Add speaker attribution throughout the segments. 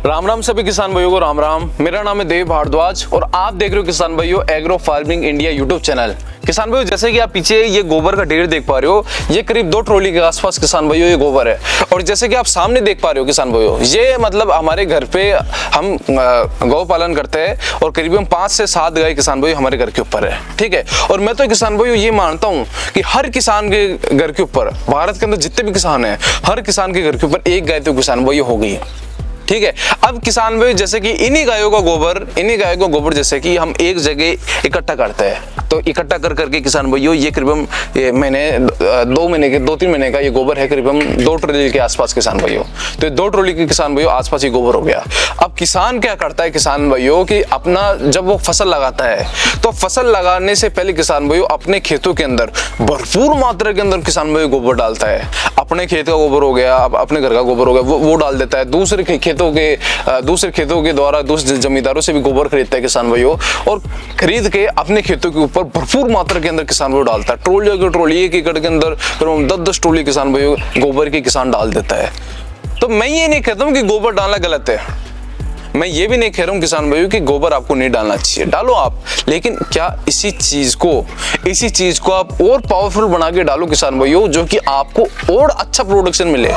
Speaker 1: राम राम सभी किसान भाइयों को राम राम। मेरा नाम है देव भारद्वाज और आप देख रहे हो किसान भाइयों agro farming India YouTube channel. किसान भाइयों जैसे कि आप पीछे ये गोबर का ढेर देख पा रहे हो, ये करीब 2 ट्रॉली के आसपास किसान भाइयों ये गोबर है। और जैसे कि आप सामने देख पा रहे हो किसान भाइयों, ये मतलब हमारे घर पे हम गौ पालन करते हैं और करीबन 5 से 7 गाय किसान भाइयों हमारे घर के ऊपर है। ठीक है, और मैं तो किसान भाइयों ये मानता हूँ कि हर किसान के घर के ऊपर, भारत के अंदर जितने भी किसान है, हर किसान के घर के ऊपर एक गाय तो किसान भाइयों हो गई। ठीक है, अब किसान भाई जैसे कि इन्हीं गायों का गोबर जैसे कि हम एक जगह इकट्ठा करते हैं, तो इकट्ठा कर करके किसान भाइयों ये करीबन महीने 2-3 महीने का ये गोबर है, करीबन 2 ट्रॉली के आसपास किसान भाइयों। तो 2 ट्रॉली के किसान भाइयों आसपास ये गोबर हो गया। अब किसान क्या करता है किसान भाइयों कि अपना जब वो फसल लगाता है तो फसल लगाने से पहले किसान भाइयों अपने खेतों के अंदर भरपूर मात्रा के अंदर किसान भाइयों गोबर डालता है। अपने खेत का गोबर हो गया, अपने घर का गोबर हो गया, वो डाल देता है। दूसरे खेतों के द्वारा दूसरे जमींदारों से भी गोबर खरीदता है किसान भाइयों, और खरीद के अपने खेतों के ऊपर भरपूर मात्रा के अंदर किसान भाइयों डालता है। ट्रॉली 1 एकड़ के अंदर 10-10 ट्रॉली किसान भाइयों गोबर के किसान डाल देता है। तो मैं ये नहीं कहता हूँ कि गोबर डालना गलत है, मैं ये भी नहीं कह रहा हूँ किसान भाइयों कि गोबर आपको नहीं डालना चाहिए, डालो आप, लेकिन क्या इसी चीज को आप और पावरफुल बना के डालो किसान भाइयों, जो कि आपको और अच्छा प्रोडक्शन मिले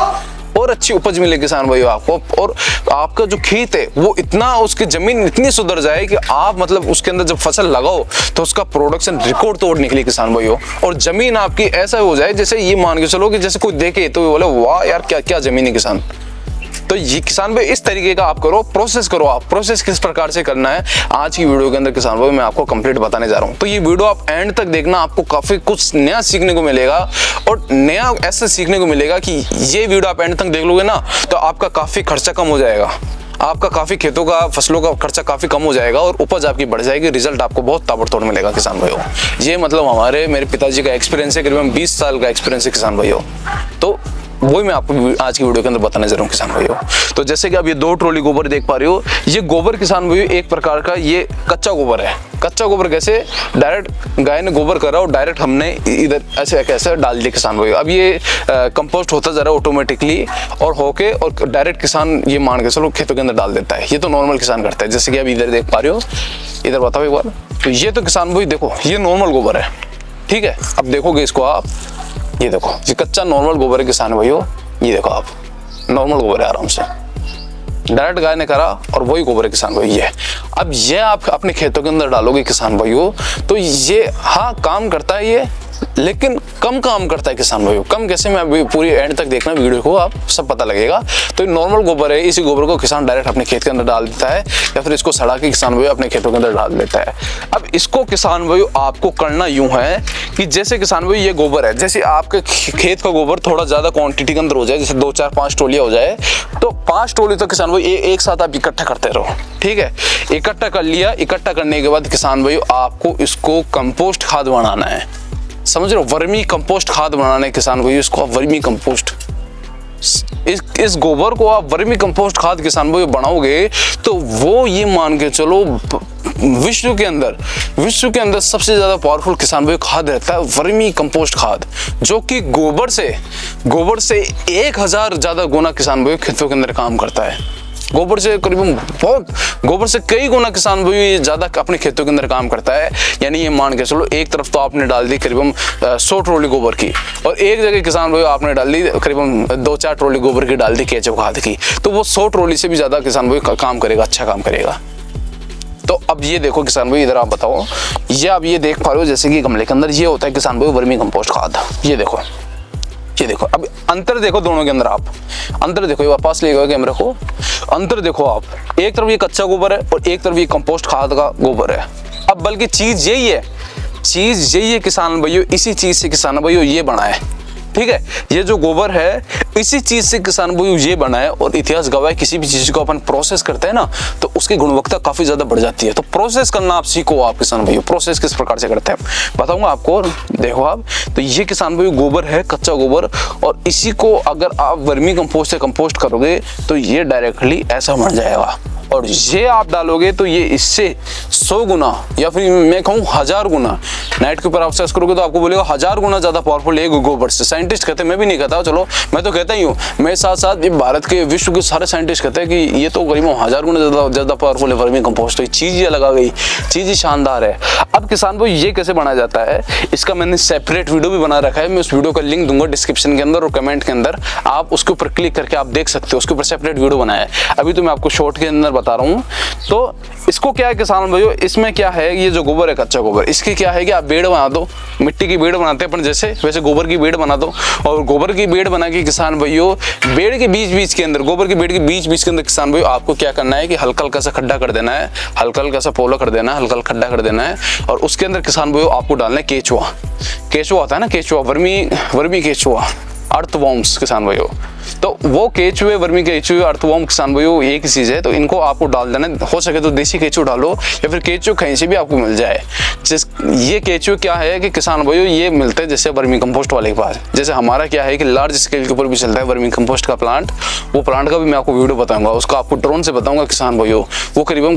Speaker 1: और अच्छी उपज मिले किसान भाइयों आपको, और आपका जो खेत है वो इतना, उसकी जमीन इतनी सुधर जाए कि आप मतलब उसके अंदर जब फसल लगाओ तो उसका प्रोडक्शन रिकॉर्ड तोड़ निकले किसान भाइयों, और जमीन आपकी ऐसा हो जाए जैसे ये मान के चलो कि जैसे कोई देखे तो बोले वाह यार क्या क्या जमीन है किसान। तो ये किसान भाई इस तरीके का आप करो, प्रोसेस करो। आप प्रोसेस किस प्रकार से करना है आज की वीडियो के अंदर किसान भाई मैं आपको कंप्लीट बताने जा रहा हूँ। तो ये वीडियो आप एंड तक देखना, आपको काफी कुछ नया सीखने को मिलेगा, और नया ऐसे सीखने को मिलेगा कि ये वीडियो आप एंड तक देख लोगे ना तो आपका काफी खर्चा कम हो जाएगा, आपका काफी खेतों का फसलों का खर्चा काफी कम हो जाएगा और उपज आपकी बढ़ जाएगी, रिजल्ट आपको बहुत ताबड़तोड़ मिलेगा किसान भाइयों। ये मतलब मेरे पिताजी का एक्सपीरियंस है, करीबन 20 साल का एक्सपीरियंस है किसान भाइयों। तो वही मैं आपको आज की वीडियो के अंदर बताने जा रहा हूँ किसान भाइयों। तो जैसे कि आप ये 2 ट्रॉली गोबर देख पा रहे हो, ये गोबर किसान भाइयों एक प्रकार का ये कच्चा गोबर है। कच्चा गोबर कैसे, डायरेक्ट गाय ने गोबर करा और डायरेक्ट हमने इधर ऐसे कैसे डाल दिया किसान भाइयों। अब ये कंपोस्ट होता जा रहा है ऑटोमेटिकली और होके, और डायरेक्ट किसान ये मान के चलो खेतों के अंदर डाल देता है। ये तो नॉर्मल किसान करता है, जैसे कि आप इधर देख पा रहे हो, इधर बताओ एक बार। तो ये तो किसान भाई देखो ये नॉर्मल गोबर है, ठीक है। अब देखोगे इसको आप, ये देखो ये कच्चा नॉर्मल गोबर है किसान भाइयों, ये देखो आप नॉर्मल गोबर है, आराम से डायरेक्ट गाय ने करा और वही गोबर है किसान भाई ये। अब ये आप अपने खेतों के अंदर डालोगे किसान भाइयों तो ये हाँ काम करता है ये, लेकिन कम काम करता है किसान भाइयों। कम कैसे, मैं अभी पूरी एंड तक देखना वीडियो को, आप सब पता लगेगा। तो नॉर्मल गोबर है, इसी गोबर को किसान डायरेक्ट अपने खेत के अंदर डाल देता है, या फिर इसको सड़ा के किसान भाइयों अपने खेतों के अंदर डाल देता है। अब इसको किसान भाइयों आपको करना यूं है कि जैसे किसान भाइयों ये गोबर है, जैसे आपके खेत का गोबर थोड़ा ज्यादा क्वांटिटी के अंदर हो जाए, जैसे 2, 4, 5 ट्रॉलियां हो जाए, तो 5 ट्रॉली तो किसान भाई एक साथ आप इकट्ठा करते रहो, ठीक है। इकट्ठा कर लिया, इकट्ठा करने के बाद किसान भाइयों आपको इसको कंपोस्ट खाद बनाना है, समझ रहे हो, वर्मी कंपोस्ट खाद बनाना है किसान भाइयों। इसको आप वर्मी कंपोस्ट, इस गोबर को आप वर्मी कंपोस्ट खाद किसान भाइयों बनाओगे तो वो ये मान के चलो विश्व के अंदर सबसे ज्यादा पावरफुल किसान भाइयों खाद रहता है वर्मी कंपोस्ट खाद, जो कि गोबर से 1000 ज्यादा गुना किसान भाइयों खेतों के अंदर काम करता है। गोबर से कई गुना किसान भाइयों ये ज्यादा अपने खेतों के अंदर काम करता है। यानी ये मान के चलो एक तरफ तो आपने डाल दी करीबन 100 ट्रॉली गोबर की, और एक जगह किसान भाइयों आपने डाल दी करीबन 2-4 ट्रॉली गोबर की डाल दी केचप खाद की, तो वो 100 ट्रॉली से भी ज्यादा किसान भाइयों काम करेगा, अच्छा काम करेगा। तो अब ये देखो किसान भाई, इधर आप बताओ, ये आप ये देख पा रहे हो जैसे कि गमले के अंदर ये होता है किसान भाई वर्मी कंपोस्ट खाद। ये देखो अब अंतर देखो दोनों के अंदर, आप अंतर देखो, ये पास ले गए कैमरा को, अंतर देखो आप, एक तरफ ये कच्चा गोबर है और एक तरफ ये कंपोस्ट खाद का गोबर है। अब बल्कि चीज यही है किसान भाइयों, इसी चीज से किसान भाइयों ये बना है, ठीक है। ये जो गोबर है इसी चीज से किसान भाइयों ये बना है, और इतिहास गवाह किसी भी चीज को अपन प्रोसेस करते हैं ना तो उसकी गुणवत्ता काफी ज्यादा बढ़ जाती है। तो प्रोसेस करना आप सीखो, आप किसान भाइयों प्रोसेस किस प्रकार से करते हैं बताऊंगा आपको। देखो आप, तो ये किसान भाइयों गोबर है, कच्चा गोबर, और इसी को अगर आप वर्मी कंपोस्ट से कंपोस्ट करोगे तो ये डायरेक्टली ऐसा बन जाएगा, और ये आप डालोगे तो ये इससे 100 गुना या फिर मैं कहूँ 1000 गुना, नेट के ऊपर आप सर्च करोगे तो आपको बोलेगा 1000 गुना ज़्यादा पावरफुल है गोबर से। साइंटिस्ट कहते हैं, मैं भी नहीं कहता, चलो मैं तो कहता ही हूँ, मेरे साथ साथ ये भारत के विश्व के सारे साइंटिस्ट कहते हैं कि ये तो करीब 1000 गुना ज़्यादा पावरफुल है वर्मी कंपोस्ट। चीज़ ये लगा गई, चीज़ ही शानदार है। अब किसान भाई ये कैसे बनाया जाता है, इसका मैंने सेपरेट वीडियो भी बना रखा है, मैं उस वीडियो का लिंक दूंगा डिस्क्रिप्शन के अंदर और कमेंट के अंदर, आप उसके ऊपर क्लिक करके आप देख सकते हो, उसके ऊपर सेपरेट वीडियो बनाया है। अभी तो मैं आपको शॉर्ट के अंदर बता रहा हूँ। तो इसको क्या है किसान भाइयों, इसमें क्या है, ये जो गोबर है कच्चा गोबर, इसकी क्या है कि आप बेड़ बना दो, मिट्टी की बेड़ बनाते हैं अपन जैसे, वैसे गोबर की बेड़ बना दो। और गोबर की बेड़ बना के किसान भाइयों बेड़ के बीच बीच के अंदर, गोबर की बेड़ के बीच बीच के अंदर किसान भाइयों आपको क्या करना है कि हल्का हल्का सा खड्डा कर देना है, हल्का हल्का सा पोला कर देना है, हल्का खड्डा कर देना है। और उसके अंदर किसान भाइयों आपको डालना है केचुआ। केचुआ होता है ना, केचुआ, वर्मी केचुआ, अर्थवॉर्म्स किसान भाइयों। तो वो केचुए, वर्मी केचुए, अर्थवॉर्म किसान भाइयों एक ही चीज़ है। तो इनको आपको डाल देना, हो सके तो देसी केचुआ डालो या फिर केचुए कहीं से भी आपको मिल जाए। ये केचुए क्या है कि किसान भाइयों ये मिलते हैं जैसे वर्मी कंपोस्ट वाले के पास, जैसे हमारा क्या है कि लार्ज स्केल के ऊपर भी चलता है वर्मी कंपोस्ट का प्लांट। वो प्लांट का भी मैं आपको वीडियो बताऊंगा, उसका आपको ड्रोन से बताऊंगा किसान भाइयों। वो करीबन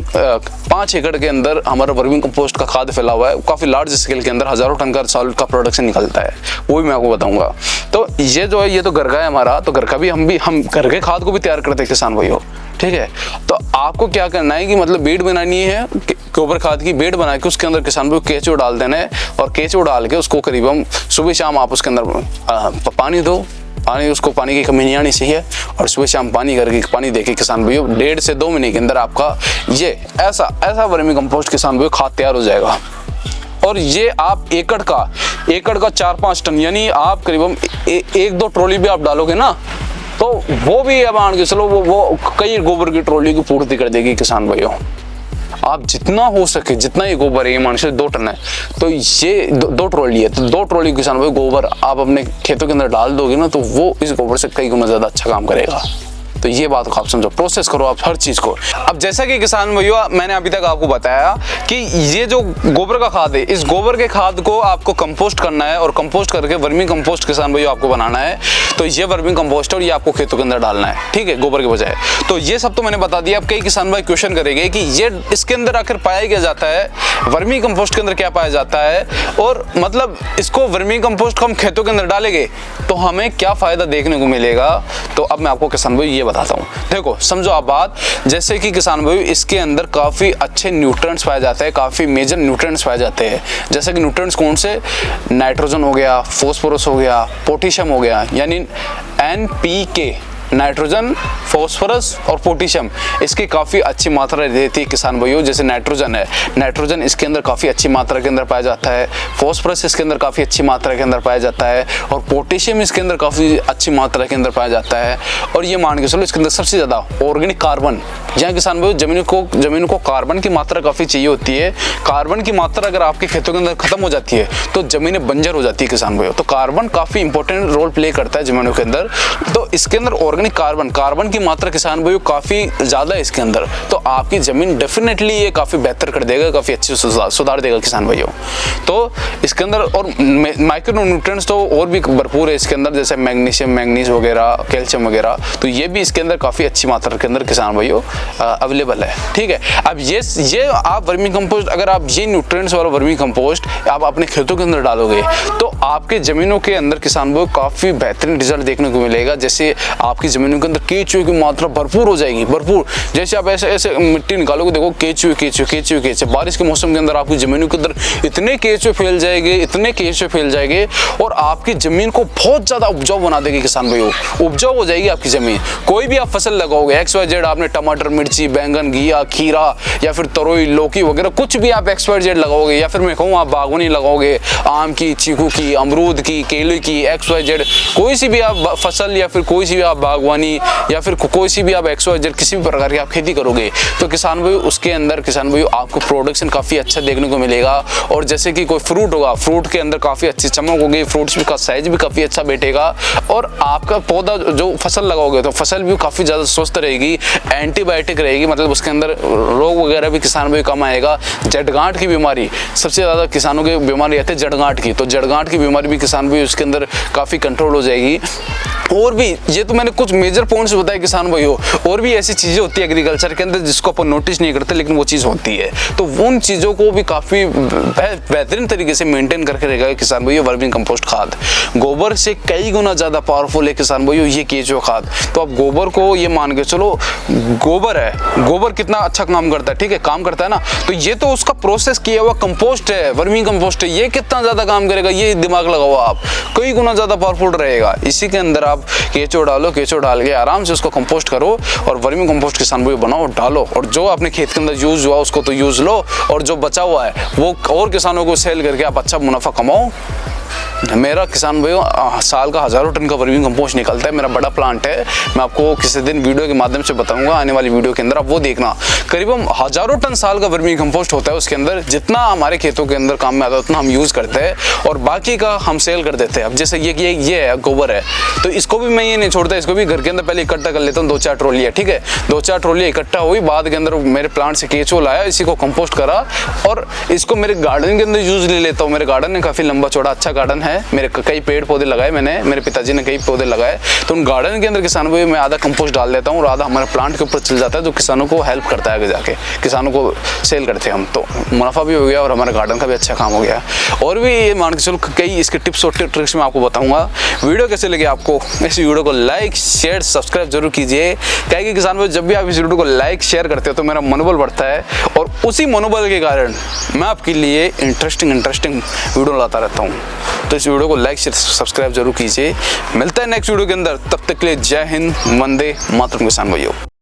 Speaker 1: 5 एकड़ के अंदर हमारा वर्मी कंपोस्ट का खाद फैला हुआ है, काफ़ी लार्ज स्केल के अंदर हज़ारों टन का सॉलिड का प्रोडक्शन निकलता है, वो भी मैं आपको बताऊंगा। तो ये जो है ये तो घर का है हमारा, तो घर का भी हम घर के खाद को भी तैयार करते हैं किसान भाइयों, ठीक है। तो आपको क्या करना है कि मतलब बेड बनानी है, गोबर खाद की बेड बना के उसके अंदर किसान भाइयों केचुआ डाल देना है। और केचुआ डाल के उसको करीबन सुबह शाम आप उसके अंदर पानी दो, उसको पानी की कमी नहीं आनी चाहिए। और सुबह शाम पानी देके किसान भाइयों 1.5 से 2 महीने के अंदर आपका ये ऐसा वर्मी कंपोस्ट किसान भाइयों खाद तैयार हो जाएगा। और ये आप एकड़ का 4-5 टन, यानी आप करीबन 1-2 ट्रॉली भी आप डालोगे ना, तो वो भी अब मान के चलो वो कई गोबर की ट्रॉली की पूर्ति कर देगी किसान भाइयों। आप जितना हो सके, जितना ये गोबर है, ये मान के 2 टन है, तो ये 2 ट्रॉली है, तो 2 ट्रॉली किसान भाई गोबर आप अपने खेतों के अंदर डाल दोगे ना, तो वो इस गोबर से कई गुना ज़्यादा अच्छा काम करेगा। तो ये बात को आप समझो, प्रोसेस करो आप हर चीज़ को। अब जैसा कि किसान भाइयों मैंने अभी तक आपको बताया कि ये जो गोबर का खाद है, इस गोबर के खाद को आपको कंपोस्ट करना है और कंपोस्ट करके वर्मी कंपोस्ट किसान भाइयों आपको बनाना है। तो ये वर्मी कंपोस्ट और ये आपको खेतों के अंदर डालना है, ठीक है, गोबर के बजाय। तो ये सब तो मैंने बता दिया। अब कई किसान भाई क्वेश्चन करेंगे कि ये इसके अंदर आखिर पाया क्या जाता है, वर्मी कंपोस्ट के अंदर क्या पाया जाता है, और मतलब इसको वर्मी कंपोस्ट को हम खेतों के अंदर डालेंगे तो हमें क्या फ़ायदा देखने को मिलेगा। तो अब मैं आपको किसान भाई ये बताता हूँ। देखो समझो आप बात, जैसे कि किसान भाई इसके अंदर काफ़ी अच्छे न्यूट्रिएंट्स पाए जाते हैं, काफ़ी मेजर न्यूट्रिएंट्स पाए जाते हैं। जैसे कि न्यूट्रिएंट्स कौन से, नाइट्रोजन हो गया, फॉस्फोरस हो गया, पोटेशियम हो गया, यानी NPK, नाइट्रोजन, फॉस्फोरस और पोटेशियम, इसकी काफ़ी अच्छी मात्रा रहती है किसान भाइयों। जैसे नाइट्रोजन है, नाइट्रोजन इसके अंदर काफ़ी अच्छी मात्रा के अंदर पाया जाता है, फॉस्फोरस इसके अंदर काफ़ी अच्छी मात्रा के अंदर पाया जाता है, और पोटेशियम इसके अंदर काफ़ी अच्छी मात्रा के अंदर पाया जाता है। और ये मान के चलो इसके अंदर सबसे ज़्यादा ऑर्गेनिक कार्बन, जहाँ किसान भाइयों जमीन को कार्बन की मात्रा काफ़ी चाहिए होती है। कार्बन की मात्रा अगर आपके खेतों के अंदर खत्म हो जाती है तो ज़मीनें बंजर हो जाती है किसान भाइयों। तो कार्बन काफ़ी इंपॉर्टेंट रोल प्ले करता है ज़मीनों के अंदर। तो इसके अंदर ऑर्गेनिक कार्बन की मात्रा किसान भाइयों काफ़ी ज़्यादा है इसके अंदर, तो आपकी ज़मीन डेफिनेटली ये काफ़ी बेहतर कर देगा, काफ़ी अच्छे सुधार देगा किसान भाइयों। तो इसके अंदर और माइक्रो न्यूट्रिएंट्स तो और भी भरपूर है इसके अंदर, जैसे मैग्नीज वगैरह, कैल्शियम वगैरह, तो ये भी इसके अंदर काफ़ी अच्छी मात्रा के अंदर किसान भाइयों अवेलेबल है, ठीक है। अब ये आप वर्मी कंपोस्ट, अगर आप ये न्यूट्रिएंट्स वाला वर्मी कंपोस्ट आप अपने खेतों के अंदर डालोगे तो आपके ज़मीनों के अंदर किसान भाइयों काफ़ी बेहतरीन रिजल्ट देखने को मिलेगा। जैसे आपकी ज़मीनों के अंदर केचुए की मात्रा भरपूर हो जाएगी, भरपूर। जैसे आप ऐसे मिट्टी निकालोगे, देखो केचुए, बारिश के मौसम के अंदर आपकी ज़मीनों के अंदर इतने केचुए फैल जाएंगे और आपकी ज़मीन को बहुत ज़्यादा उपजाऊ बना देगी किसान भाइयों, उपजाऊ हो जाएगी आपकी ज़मीन। कोई भी आप फसल लगाओगे, XYZ, आपने टमाटर, मिर्ची, बैंगन, घिया, खीरा या फिर तरोई, लौकी वगैरह कुछ भी आप XYZ लगाओगे, या फिर मैं कहूँ आप बागवानी लगाओगे, आम की, चीकू की, अमरूद की, केले की, XYZ, कोई सी भी आप फसल या फिर कोई सी भी आप बागवानी या फिर कोई सी भी आप XYZ किसी भी प्रकार की आप खेती करोगे तो किसान भाई उसके अंदर किसान भाई आपको प्रोडक्शन काफ़ी अच्छा देखने को मिलेगा। और जैसे कि कोई फ्रूट होगा, फ्रूट के अंदर काफ़ी अच्छी चमक होगी, फ्रूट्स का साइज भी काफ़ी अच्छा बैठेगा, और आपका पौधा जो फसल लगाओगे तो फसल भी काफ़ी ज़्यादा स्वस्थ रहेगी, एंटीबायोटिक रहेगी, मतलब उसके अंदर रोग वगैरह भी किसान भाई कम आएगा। जड़गांठ की बीमारी सबसे ज़्यादा किसानों की बीमारी आती है जड़गांठ की, तो जड़गांठ की बीमारी भी किसान भाई उसके अंदर काफ़ी कंट्रोल हो जाएगी। और भी ये तो मैंने कुछ मेजर पॉइंट्स बताए किसान भाइयों। और भी ऐसी चीजें होती है एग्रीकल्चर के अंदर जिसको अपन नोटिस नहीं करते, लेकिन वो चीज होती है। तो उन चीजों को भी काफी बेहतरीन तरीके से मेंटेन करके रहेगा किसान भाइयों वर्मी कंपोस्ट खाद। गोबर से कई गुना ज्यादा पावरफुल है किसान भाइयों ये केचुआ खाद। तो आप गोबर को ये मान के चलो, गोबर है, गोबर कितना अच्छा काम करता है, ठीक है, काम करता है ना। तो ये तो उसका प्रोसेस किया हुआ कंपोस्ट है, वर्मी कंपोस्ट है, ये कितना ज्यादा काम करेगा, ये दिमाग लगाओ आप, कई गुना ज्यादा पावरफुल रहेगा। इसी के अंदर आप केचो डालो, केचो डाल के आराम से उसको कंपोस्ट करो और वर्मी कंपोस्ट किसान भाई बनाओ, डालो। और जो अपने खेत के अंदर यूज हुआ उसको तो यूज लो, और जो बचा हुआ है वो और किसानों को सेल करके आप अच्छा मुनाफा कमाओ। मेरा किसान भाइयों साल का 1000 टन का वर्मी कंपोस्ट निकलता है, मेरा बड़ा प्लांट है। मैं आपको किसी दिन वीडियो के माध्यम से बताऊंगा, आने वाली वीडियो के अंदर आप वो देखना। करीबन 1000 टन साल का वर्मी कंपोस्ट होता है उसके अंदर। जितना हमारे खेतों के अंदर काम में आता है उतना हम यूज करते हैं और बाकी का हम सेल कर देते हैं। अब जैसे ये है गोबर है, तो इसको भी मैं ये नहीं छोड़ता, इसको भी घर के अंदर पहले इकट्ठा कर लेता हूँ, 2-4 ट्रॉलियाँ, ठीक है। 2-4 ट्रॉलियाँ इकट्ठा हुई, बाद के अंदर मेरे प्लांट से केचो लाया, इसी को कंपोस्ट करा और इसको मेरे गार्डन के अंदर यूज ले लेता हूँ। मेरे गार्डन में काफी लंबा चौड़ा अच्छा गार्डन है, मेरे कई पेड़ पौधे लगाए मैंने, मेरे पिताजी ने कई पौधे लगाए। तो उन गार्डन के अंदर किसानों को मैं आधा कंपोस्ट डाल देता हूँ और आधा हमारे प्लांट के ऊपर चल जाता है, जो किसानों को हेल्प करता है आगे जाके, किसानों को सेल करते हैं हम। तो मुनाफा भी हो गया और हमारे गार्डन का भी अच्छा काम हो गया। और भी ये मान के चलो कई इसके टिप्स और ट्रिक्स मैं आपको बताऊंगा। वीडियो कैसे लगे आपको, इस वीडियो को लाइक शेयर सब्सक्राइब जरूर कीजिए। क्या कि किसान भाई जब भी आप इस वीडियो को लाइक शेयर करते हो तो मेरा मनोबल बढ़ता है और उसी मनोबल के कारण मैं आपके लिए इंटरेस्टिंग वीडियो लाता रहता हूँ। तो इस वीडियो को लाइक शेयर सब्सक्राइब जरूर कीजिए। मिलता है नेक्स्ट वीडियो के अंदर, तब तक के लिए जय हिंद, वंदे मातरम किसान भाइयों।